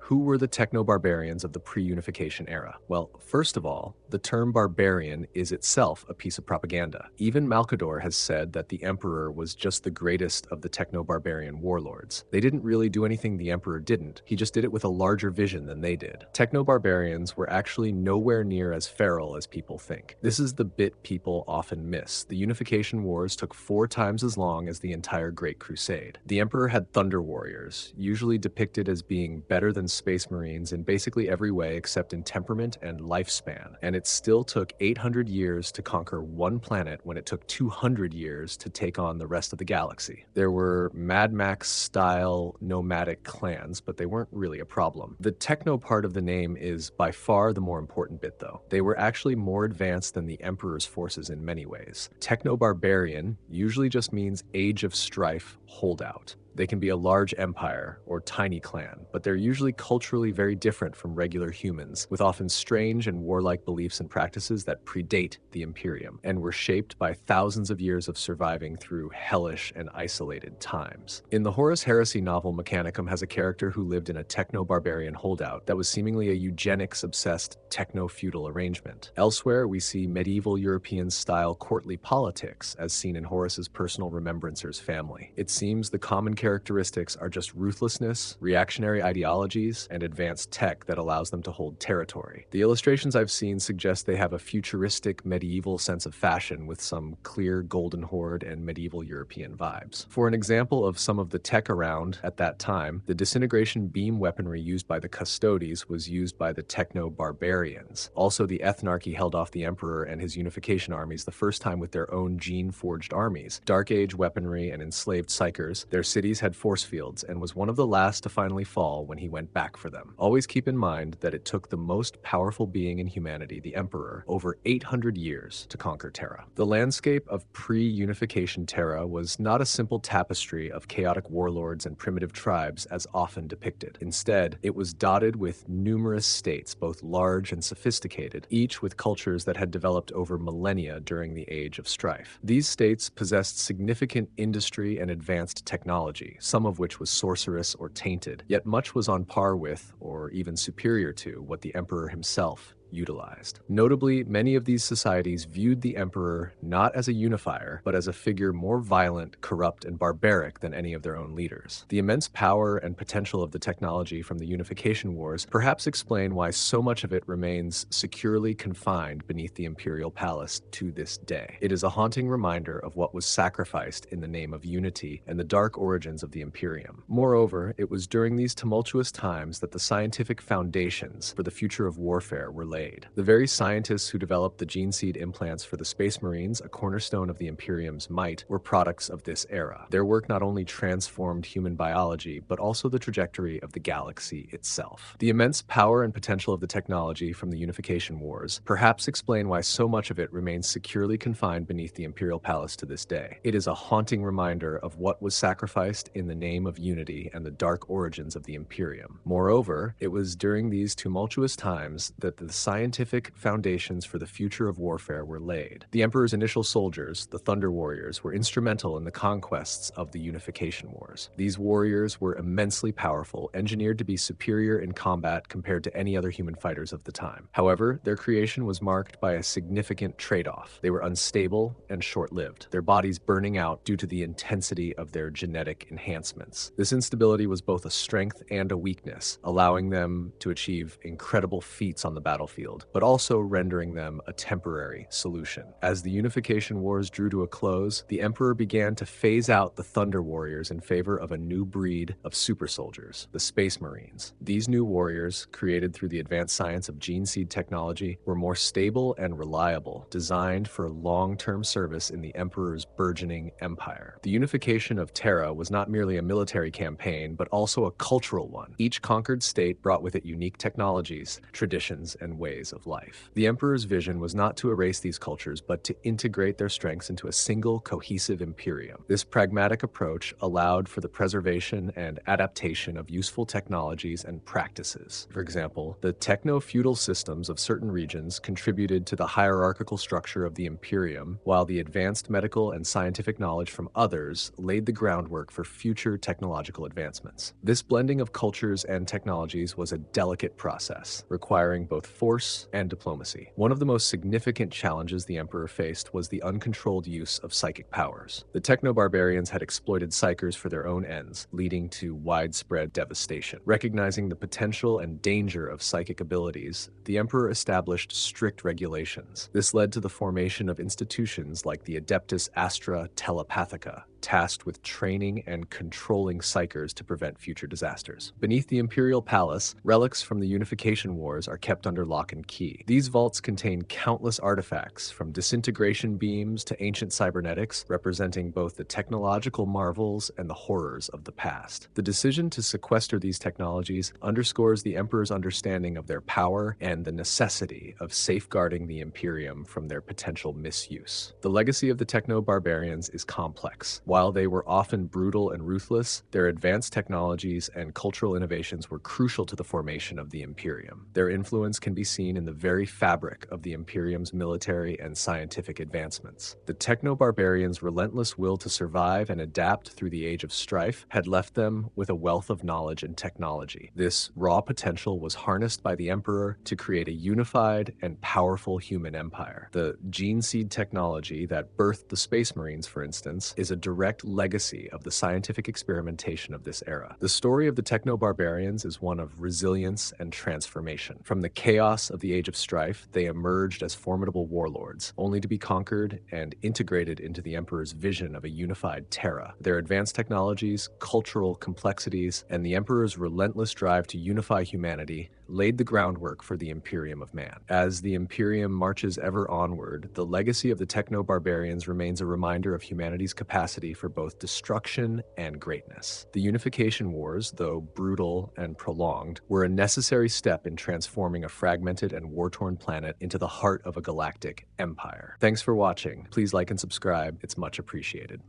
Who were the Techno-Barbarians of the pre-unification era? Well, first of all, the term barbarian is itself a piece of propaganda. Even Malcador has said that the Emperor was just the greatest of the Techno-Barbarian warlords. They didn't really do anything the Emperor didn't, he just did it with a larger vision than they did. Techno-Barbarians were actually nowhere near as feral as people think. This is the bit people often miss. The Unification Wars took 4 times as long as the entire Great Crusade. The Emperor had Thunder Warriors, usually depicted as being better than Space Marines in basically every way except in temperament and lifespan, and it still took 800 years to conquer one planet when it took 200 years to take on the rest of the galaxy. There were Mad Max-style nomadic clans, but they weren't really a problem. The techno part of the name is by far the more important bit, though. They were actually more advanced than the Emperor's forces in many ways. Techno-Barbarian usually just means Age of Strife holdout. They can be a large empire or tiny clan, but they're usually culturally very different from regular humans, with often strange and warlike beliefs and practices that predate the Imperium, and were shaped by thousands of years of surviving through hellish and isolated times. In the Horus Heresy novel, Mechanicum has a character who lived in a techno-barbarian holdout that was seemingly a eugenics-obsessed techno-feudal arrangement. Elsewhere, we see medieval European-style courtly politics, as seen in Horus's personal remembrancer's family. It seems the common characteristics are just ruthlessness, reactionary ideologies, and advanced tech that allows them to hold territory. The illustrations I've seen suggest they have a futuristic medieval sense of fashion with some clear Golden Horde and medieval European vibes. For an example of some of the tech around at that time, the disintegration beam weaponry used by the Custodes was used by the Techno-Barbarians. Also, the Ethnarchy held off the Emperor and his unification armies the first time with their own gene-forged armies, Dark Age weaponry, and enslaved Psykers. Their cities had force fields and was one of the last to finally fall when he went back for them. Always keep in mind that it took the most powerful being in humanity, the Emperor, over 800 years to conquer Terra. The landscape of pre-unification Terra was not a simple tapestry of chaotic warlords and primitive tribes as often depicted. Instead, it was dotted with numerous states, both large and sophisticated, each with cultures that had developed over millennia during the Age of Strife. These states possessed significant industry and advanced technology, some of which was sorcerous or tainted, yet much was on par with, or even superior to, what the Emperor himself utilized. Notably, many of these societies viewed the Emperor not as a unifier, but as a figure more violent, corrupt, and barbaric than any of their own leaders. The immense power and potential of the technology from the Unification Wars perhaps explain why so much of it remains securely confined beneath the Imperial Palace to this day. It is a haunting reminder of what was sacrificed in the name of unity and the dark origins of the Imperium. Moreover, it was during these tumultuous times that the scientific foundations for the future of warfare were laid. The very scientists who developed the gene seed implants for the Space Marines, a cornerstone of the Imperium's might, were products of this era. Their work not only transformed human biology, but also the trajectory of the galaxy itself. The immense power and potential of the technology from the Unification Wars perhaps explain why so much of it remains securely confined beneath the Imperial Palace to this day. It is a haunting reminder of what was sacrificed in the name of unity and the dark origins of the Imperium. Moreover, it was during these tumultuous times that the scientific foundations for the future of warfare were laid. The Emperor's initial soldiers, the Thunder Warriors, were instrumental in the conquests of the Unification Wars. These warriors were immensely powerful, engineered to be superior in combat compared to any other human fighters of the time. However, their creation was marked by a significant trade-off. They were unstable and short-lived, their bodies burning out due to the intensity of their genetic enhancements. This instability was both a strength and a weakness, allowing them to achieve incredible feats on the battlefield, but also rendering them a temporary solution. As the Unification Wars drew to a close, the Emperor began to phase out the Thunder Warriors in favor of a new breed of super soldiers, the Space Marines. These new warriors, created through the advanced science of gene seed technology, were more stable and reliable, designed for long-term service in the Emperor's burgeoning empire. The unification of Terra was not merely a military campaign, but also a cultural one. Each conquered state brought with it unique technologies, traditions, and ways of life. The Emperor's vision was not to erase these cultures, but to integrate their strengths into a single, cohesive imperium. This pragmatic approach allowed for the preservation and adaptation of useful technologies and practices. For example, the techno-feudal systems of certain regions contributed to the hierarchical structure of the imperium, while the advanced medical and scientific knowledge from others laid the groundwork for future technological advancements. This blending of cultures and technologies was a delicate process, requiring both force and diplomacy. One of the most significant challenges the Emperor faced was the uncontrolled use of psychic powers. The Techno-Barbarians had exploited Psykers for their own ends, leading to widespread devastation. Recognizing the potential and danger of psychic abilities, the Emperor established strict regulations. This led to the formation of institutions like the Adeptus Astra Telepathica, tasked with training and controlling Psykers to prevent future disasters. Beneath the Imperial Palace, relics from the Unification Wars are kept under lock and key. These vaults contain countless artifacts, from disintegration beams to ancient cybernetics, representing both the technological marvels and the horrors of the past. The decision to sequester these technologies underscores the Emperor's understanding of their power and the necessity of safeguarding the Imperium from their potential misuse. The legacy of the Techno-Barbarians is complex. While they were often brutal and ruthless, their advanced technologies and cultural innovations were crucial to the formation of the Imperium. Their influence can be seen in the very fabric of the Imperium's military and scientific advancements. The Techno-Barbarians' relentless will to survive and adapt through the Age of Strife had left them with a wealth of knowledge and technology. This raw potential was harnessed by the Emperor to create a unified and powerful human empire. The gene seed technology that birthed the Space Marines, for instance, is a direct legacy of the scientific experimentation of this era. The story of the Techno-Barbarians is one of resilience and transformation. From the chaos of the Age of Strife, they emerged as formidable warlords, only to be conquered and integrated into the Emperor's vision of a unified Terra. Their advanced technologies, cultural complexities, and the Emperor's relentless drive to unify humanity laid the groundwork for the Imperium of Man. As the Imperium marches ever onward, the legacy of the Techno-Barbarians remains a reminder of humanity's capacity for both destruction and greatness. The Unification Wars, though brutal and prolonged, were a necessary step in transforming a fragmented and war-torn planet into the heart of a galactic empire. Thanks for watching. Please like and subscribe. It's much appreciated.